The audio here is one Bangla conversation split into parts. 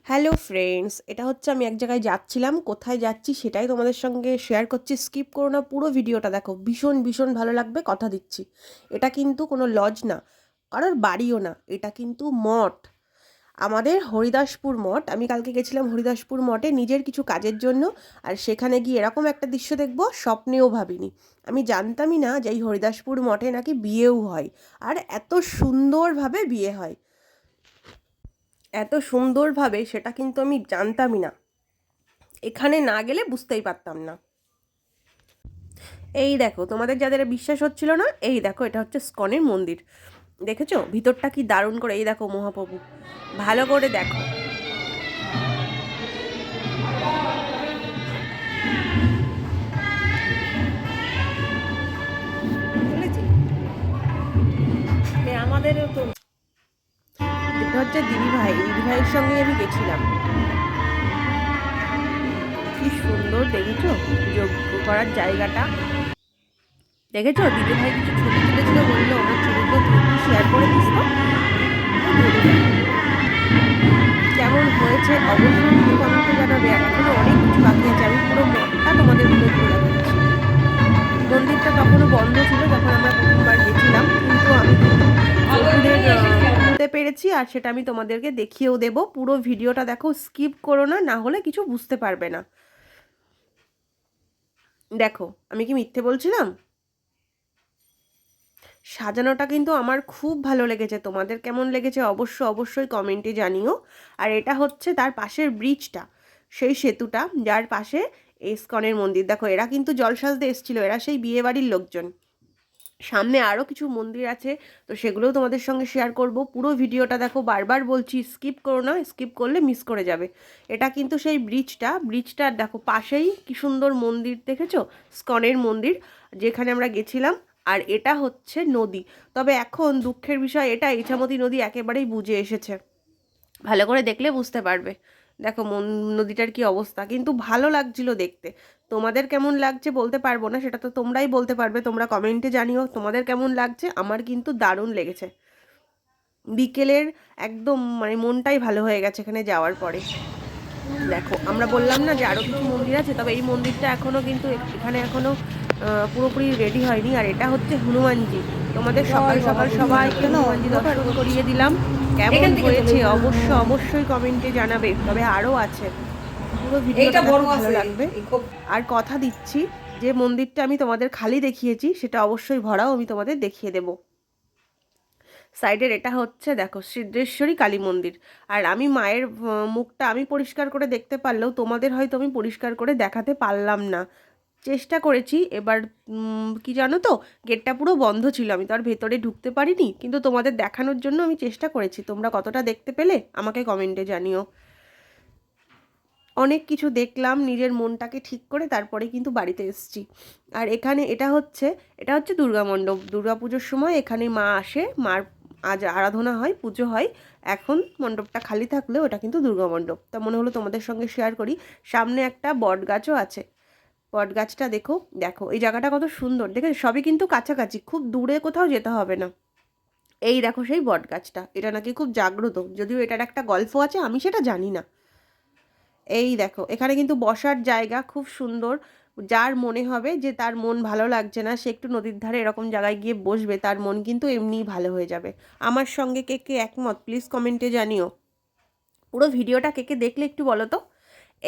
হ্যালো ফ্রেন্ডস, এটা হচ্ছে আমি এক জায়গায় যাচ্ছিলাম। কোথায় যাচ্ছি সেটাই তোমাদের সঙ্গে শেয়ার করছি। স্কিপ করো না, পুরো ভিডিওটা দেখো। ভীষণ ভীষণ ভালো লাগবে, কথা দিচ্ছি। এটা কিন্তু কোনো লজ না, কারোর বাড়িও না, এটা কিন্তু মঠ। আমাদের হরিদাসপুর মঠ। আমি কালকে গেছিলাম হরিদাসপুর মঠে নিজের কিছু কাজের জন্য। আর সেখানে গিয়ে এরকম একটা দৃশ্য দেখবো স্বপ্নেও ভাবিনি। আমি জানতামই না যে এই হরিদাসপুর মঠে নাকি বিয়েও হয়, আর এত সুন্দরভাবে বিয়ে হয়। এত সুন্দরভাবে সেটা কিন্তু আমি জানতামই না, এখানে না গেলে বুঝতেই পারতাম না। এই দেখো, তোমাদের যাদের বিশ্বাস হচ্ছিল না, এই দেখো, এটা হচ্ছে স্কনের মন্দির। দেখেছো ভিতরটা কি দারুণ করে? এই দেখো মহাপ্রভু, ভালো করে দেখো। বুঝেছি, আমাদেরও তো এটা হচ্ছে দিদিভাই, দিদিভাইয়ের সঙ্গে আমি গেছিলাম। কি সুন্দর দেখেছো যজ্ঞ করার জায়গাটা। দেখেছো দিদিভাই কিছু ছবি তুলেছিল, বললো আমার ছবিগুলো তুই একটু শেয়ার করে দিস তো। কেমন হয়েছে অবশ্যই কিন্তু কমেন্টে জানাবে। আর এখনো অনেক কিছু বাকি আছে, আমি পুরো মঠটা তোমাদের ঘুরে ঘুরে দেখাচ্ছি। মন্দিরটা তখনও বন্ধ ছিল যখন আমরা প্রথমবার গেছিলাম, কিন্তু আমি কিন্তু ওষুধের খুলতে পেরেছি, আর সেটা আমি তোমাদেরকে দেখিয়েও দেবো। পুরো ভিডিওটা দেখো, স্কিপ করো না, না হলে কিছু বুঝতে পারবে না। দেখো আমি কি মিথ্যে বলছিলাম? সাজানোটা কিন্তু আমার খুব ভালো লেগেছে। তোমাদের কেমন লেগেছে অবশ্যই কমেন্টে জানিও। আর এটা হচ্ছে তার পাশের ব্রিজটা, সেই সেতুটা যার পাশে ইস্কনের মন্দির। দেখো এরা কিন্তু জল সাজতে এসেছিল, এরা সেই বিয়েবাড়ির লোকজন। সামনে আরও কিছু মন্দির আছে, তো সেগুলোও তোমাদের সঙ্গে শেয়ার করব। পুরো ভিডিওটা দেখো, বারবার বলছি স্কিপ করো না, স্কিপ করলে মিস করে যাবে। এটা কিন্তু সেই ব্রিজটার দেখো পাশেই কি সুন্দর মন্দির, দেখেছো? স্কনের মন্দির, যেখানে আমরা গেছিলাম। আর এটা হচ্ছে নদী। তবে এখন দুঃখের বিষয় এটা, ইছামতি নদী একেবারেই বুজে এসেছে। ভালো করে দেখলে বুঝতে পারবে। দেখো নদীটার কি অবস্থা, কিন্তু ভালো লাগছিল দেখতে। তোমাদের কেমন লাগছে বলতে পারবো না, সেটা তো তোমরাই বলতে পারবে। তোমরা কমেন্টে জানিও তোমাদের কেমন লাগছে। আমার কিন্তু দারুণ লেগেছে। বিকেলের একদম মানে মনটাই ভালো হয়ে গেছে এখানে যাওয়ার পরে। দেখো আমরা বললাম না যে আরো কিছু মন্দির আছে, তবে এই মন্দিরটা এখনো কিন্তু এখানে এখনো পুরোপুরি রেডি হয়নি। আর এটা হচ্ছে হনুমানজি। তোমাদের সকাল সকাল সবাইকে হনুমানজি দর্শন করিয়ে দিলাম। কেমন হয়েছে অবশ্যই কমেন্টে জানাবে। তবে আরও আছে, পুরো ভিডিওটা দেখো, ভালো লাগবে। আর কথা দিচ্ছি, যে মন্দিরটা আমি তোমাদের খালি দেখিয়েছি সেটা অবশ্যই ভরাও আমি তোমাদের দেখিয়ে দেবো। সাইডের এটা হচ্ছে দেখো সিদ্ধেশ্বরী কালী মন্দির। আর আমি মায়ের মুখটা আমি পরিষ্কার করে দেখতে পারলেও তোমাদের হয়তো আমি পরিষ্কার করে দেখাতে পারলাম না। চেষ্টা করেছি এবার। কি জানো তো, গেটটা পুরো বন্ধ ছিল, আমি তো আর ভেতরে ঢুকতে পারিনি, কিন্তু তোমাদের দেখানোর জন্য আমি চেষ্টা করেছি। তোমরা কতটা দেখতে পেলে আমাকে কমেন্টে জানিও। অনেক কিছু দেখলাম, নিজের মনটাকে ঠিক করে তারপরে কিন্তু বাড়িতে এসেছি। আর এখানে এটা হচ্ছে দুর্গা মণ্ডপ। দুর্গা পুজোর সময় এখানে মা আসে, মার আজ আরাধনা হয়, পুজো হয়। এখন মণ্ডপটা খালি থাকলেও এটা কিন্তু দুর্গা মণ্ডপ। তা মনে হলো তোমাদের সঙ্গে শেয়ার করি। সামনে একটা বট গাছও আছে। বট গাছটা দেখো, দেখো এই জায়গাটা কত সুন্দর, দেখে সবই কিন্তু কাছাকাছি, খুব দূরে কোথাও যেতে হবে না। এই দেখো সেই বট গাছটা, এটা নাকি খুব জাগ্রত, যদিও এটার একটা গল্প আছে, আমি সেটা জানি না। এই দেখো এখানে কিন্তু বসার জায়গা খুব সুন্দর। যার মনে হবে যে তার মন ভালো লাগছে না, সে একটু নদীর ধারে এরকম জায়গায় গিয়ে বসবে, তার মন কিন্তু এমনিই ভালো হয়ে যাবে। আমার সঙ্গে কে কে একমত প্লিজ কমেন্টে জানিও। পুরো ভিডিওটা কে কে দেখলে একটু বলো তো।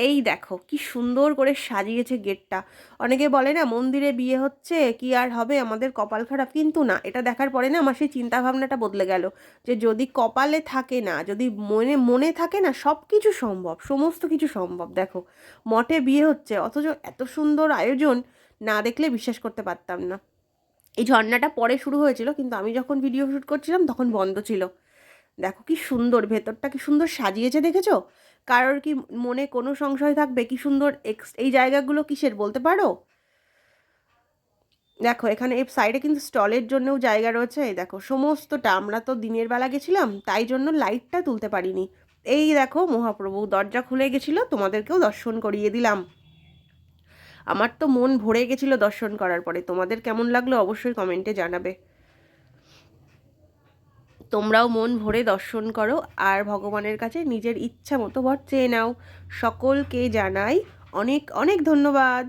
এই দেখো কি সুন্দর করে সাজিয়েছে গেটটা। অনেকে বলে না মন্দিরে বিয়ে হচ্ছে কি আর হবে, আমাদের কপাল খারাপ, কিন্তু না, এটা দেখার পরে না আমার সেই চিন্তা ভাবনাটা বদলে গেল। যে যদি কপালে থাকে না, যদি মনে মনে থাকে না, সব কিছু সম্ভব, সমস্ত কিছু সম্ভব। দেখো মঠে বিয়ে হচ্ছে, অথচ এত সুন্দর আয়োজন, না দেখলে বিশ্বাস করতে পারতাম না। এই ঝর্ণাটা পরে শুরু হয়েছিল, কিন্তু আমি যখন ভিডিও শ্যুট করছিলাম তখন বন্ধ ছিল। দেখো কি সুন্দর ভেতরটা, কি সুন্দর সাজিয়েছে, দেখেছো? কারোর কি মনে কোনো সংশয় থাকবে কি সুন্দর এই জায়গাগুলো কিসের বলতে পারো? দেখো এখানে এই সাইডে কিন্তু স্টলের জন্যও জায়গা রয়েছে। এই দেখো সমস্তটা, আমরা তো দিনের বেলা গেছিলাম তাই জন্য লাইটটা তুলতে পারিনি। এই দেখো মহাপ্রভু দরজা খুলে গেছিলো, তোমাদেরকেও দর্শন করিয়ে দিলাম। আমার তো মন ভরে গেছিল দর্শন করার পরে। তোমাদের কেমন লাগলো অবশ্যই কমেন্টে জানাবে। তোমরাও মন ভরে দর্শন করো আর ভগবানের কাছে নিজের ইচ্ছা মতো বর চেয়ে নাও। সকলকে জানাই অনেক অনেক ধন্যবাদ।